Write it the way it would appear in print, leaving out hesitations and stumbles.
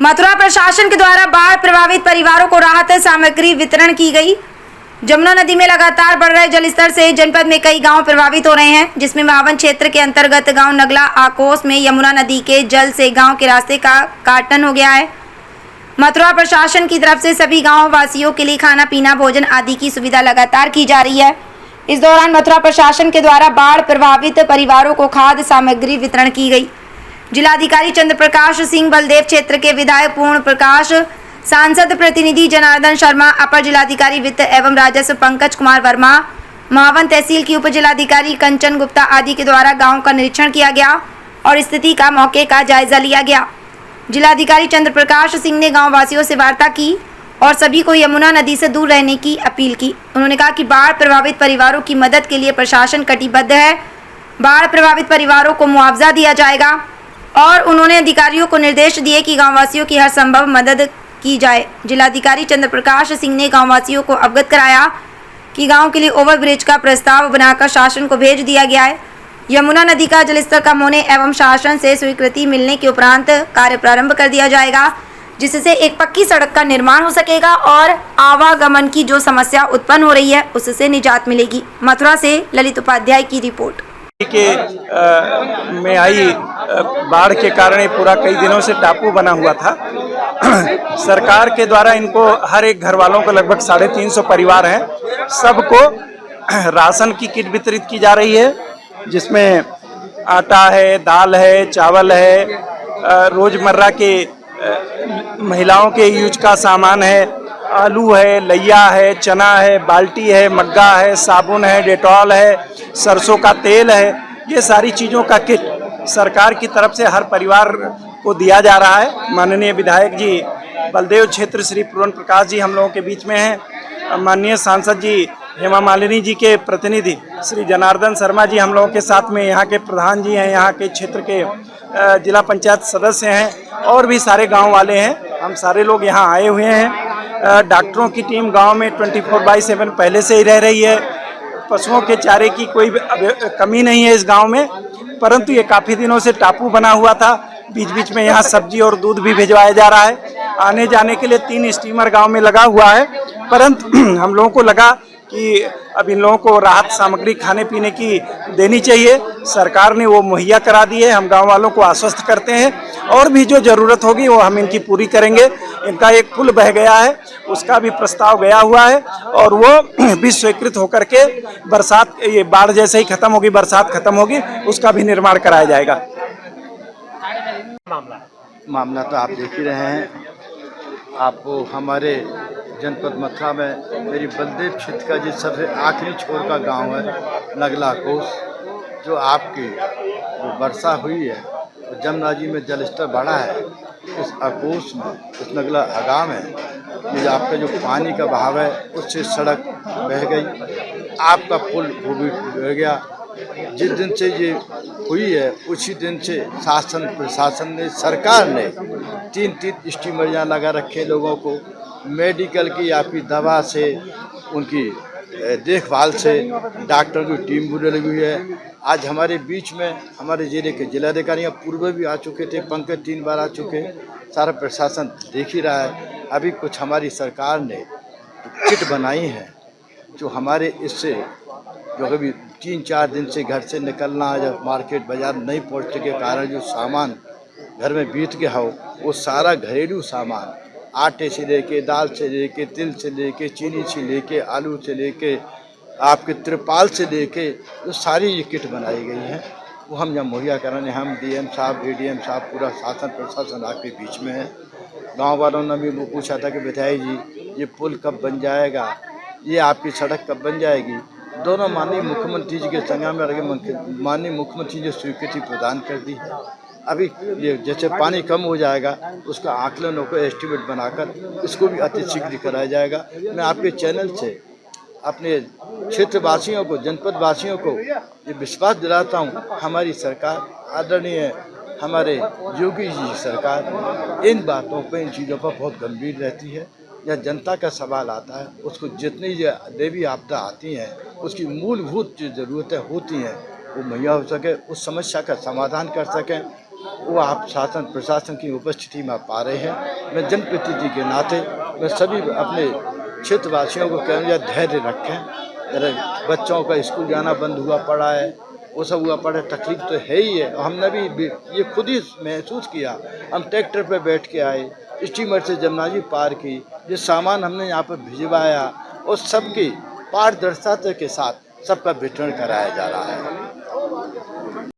मथुरा प्रशासन के द्वारा बाढ़ प्रभावित परिवारों को राहत सामग्री वितरण की गई। जमुना नदी में लगातार बढ़ रहे जलस्तर से जनपद में कई गांव प्रभावित हो रहे हैं, जिसमें मावन क्षेत्र के अंतर्गत गांव नगला आकोस में यमुना नदी के जल से गांव के रास्ते का काटन हो गया है। मथुरा प्रशासन की तरफ से सभी गांव वासियों के लिए खाना पीना भोजन आदि की सुविधा लगातार की जा रही है। इस दौरान मथुरा प्रशासन के द्वारा बाढ़ प्रभावित परिवारों को खाद्य सामग्री वितरण की गई। जिलाधिकारी चंद्र प्रकाश सिंह, बलदेव क्षेत्र के विधायक पूर्ण प्रकाश, सांसद प्रतिनिधि जनार्दन शर्मा, अपर जिलाधिकारी वित्त एवं राजस्व पंकज कुमार वर्मा, मावन तहसील की उप जिलाधिकारी कंचन गुप्ता आदि के द्वारा गांव का निरीक्षण किया गया और स्थिति का मौके का जायजा लिया गया। जिलाधिकारी चंद्र प्रकाश सिंह ने गाँव वासियों से वार्ता की और सभी को यमुना नदी से दूर रहने की अपील की। उन्होंने कहा कि बाढ़ प्रभावित परिवारों की मदद के लिए प्रशासन कटिबद्ध है। बाढ़ प्रभावित परिवारों को मुआवजा दिया जाएगा और उन्होंने अधिकारियों को निर्देश दिए कि गांववासियों की हर संभव मदद की जाए। जिलाधिकारी चंद्र प्रकाश सिंह ने गांववासियों को अवगत कराया कि गांव के लिए ओवरब्रिज का प्रस्ताव बनाकर शासन को भेज दिया गया है। यमुना नदी का जलस्तर कम होने एवं शासन से स्वीकृति मिलने के उपरांत कार्य प्रारंभ कर दिया जाएगा, जिससे एक पक्की सड़क का निर्माण हो सकेगा और आवागमन की जो समस्या उत्पन्न हो रही है उससे निजात मिलेगी। मथुरा से ललित उपाध्याय की रिपोर्ट। में आई बाढ़ के कारण ये पूरा कई दिनों से टापू बना हुआ था। सरकार के द्वारा इनको हर एक घर वालों को लगभग 350 परिवार हैं, सबको राशन की किट वितरित की जा रही है, जिसमें आटा है, दाल है, चावल है, रोजमर्रा के महिलाओं के यूज का सामान है, आलू है, लैया है, चना है, बाल्टी है, मग्गा है, साबुन है, डेटॉल है, सरसों का तेल है। ये सारी चीज़ों का किट सरकार की तरफ से हर परिवार को दिया जा रहा है। माननीय विधायक जी बलदेव क्षेत्र श्री पूर्ण प्रकाश जी हम लोगों के बीच में हैं। माननीय सांसद जी हेमा मालिनी जी के प्रतिनिधि श्री जनार्दन शर्मा जी हम लोगों के साथ में, यहाँ के प्रधान जी हैं, यहाँ के क्षेत्र के जिला पंचायत सदस्य हैं और भी सारे गांव वाले हैं। हम सारे लोग यहाँ आए हुए हैं। डॉक्टरों की टीम गांव में 24/7 पहले से ही रह रही है। पशुओं के चारे की कोई कमी नहीं है इस गांव में, परंतु ये काफ़ी दिनों से टापू बना हुआ था। बीच बीच में यहाँ सब्जी और दूध भी भिजवाया जा रहा है। आने जाने के लिए 3 स्टीमर गांव में लगा हुआ है, परंतु हम लोगों को लगा कि अब इन लोगों को राहत सामग्री खाने पीने की देनी चाहिए। सरकार ने वो मुहैया करा दी है। हम गांव वालों को आश्वस्त करते हैं और भी जो ज़रूरत होगी वो हम इनकी पूरी करेंगे। इनका एक पुल बह गया है, उसका भी प्रस्ताव गया हुआ है और वो भी स्वीकृत होकर के बरसात, ये बाढ़ जैसे ही खत्म होगी, बरसात खत्म होगी, उसका भी निर्माण कराया जाएगा। मामला तो आप देख ही रहे हैं। आपको हमारे जनपद मथुरा में मेरी बलदेव क्षेत्र का जो सबसे आखिरी छोर का गांव है नगला कोस, जो आपकी जो वर्षा हुई है और जमुना जी में जलस्तर बढ़ा है, इस अकोस में, इस नगला आगाम है, ये आपका जो पानी का बहाव है उससे सड़क बह गई, आपका पुल वो भी बह गया। जिस दिन से ये हुई है उसी दिन से शासन प्रशासन ने, सरकार ने 3 स्टीमर यहाँ लगा रखे लोगों को मेडिकल की आपकी दवा से, उनकी देखभाल से, डॉक्टर की टीम भी लगी हुई है। आज हमारे बीच में हमारे जिले के जिलाधिकारी पूर्व भी आ चुके थे, पंकज 3 बार आ चुके, सारा प्रशासन देख ही रहा है। अभी कुछ हमारी सरकार ने किट बनाई है जो हमारे इससे जो अभी 3-4 दिन से घर से निकलना, जब मार्केट बाजार नहीं पहुँचने के कारण जो सामान घर में बीत गया हो, वो सारा घरेलू सामान आटे से लेके, दाल से लेके, तिल से लेके, चीनी से लेके, आलू से लेके, आपके त्रिपाल से लेके, जो सारी ये किट बनाई गई हैं वो हम जब मुहैया कराने, हम डीएम साहब, एडीएम साहब, पूरा शासन प्रशासन आपके बीच में है। गांव वालों ने भी वो पूछा था कि विधायक जी ये पुल कब बन जाएगा, ये आपकी सड़क कब बन जाएगी। दोनों माननीय मुख्यमंत्री जी के संज्ञान में रखे, माननीय मुख्यमंत्री जी स्वीकृति प्रदान कर दी। अभी ये जैसे पानी कम हो जाएगा उसका आकलन को एस्टिमेट बनाकर इसको भी अतिशीघ्र कराया जाएगा। मैं आपके चैनल से अपने क्षेत्रवासियों को, जनपद वासियों को ये विश्वास दिलाता हूँ, हमारी सरकार आदरणीय हमारे योगी जी सरकार इन बातों पर, इन चीज़ों पर बहुत गंभीर रहती है। या जनता का सवाल आता है, उसको जितनी देवी आपदा आती हैं उसकी मूलभूत जो ज़रूरतें होती हैं वो मुहैया हो सके, उस समस्या का समाधान कर सकें। वो आप शासन प्रशासन की उपस्थिति में पा रहे हैं। मैं जनप्रतिनिधि के नाते मैं सभी अपने क्षेत्रवासियों को कहूँगा धैर्य रखें। अरे बच्चों का स्कूल जाना बंद हुआ पड़ा है, वो सब हुआ पड़ा, तकलीफ तो है ही है। हमने भी ये खुद ही महसूस किया। हम ट्रैक्टर पर बैठ के आए, स्टीमर से जमुना जी पार की, ये सामान हमने यहाँ पर भिजवाया और सबकी पारदर्शिता के साथ सबका वितरण कराया जा रहा है।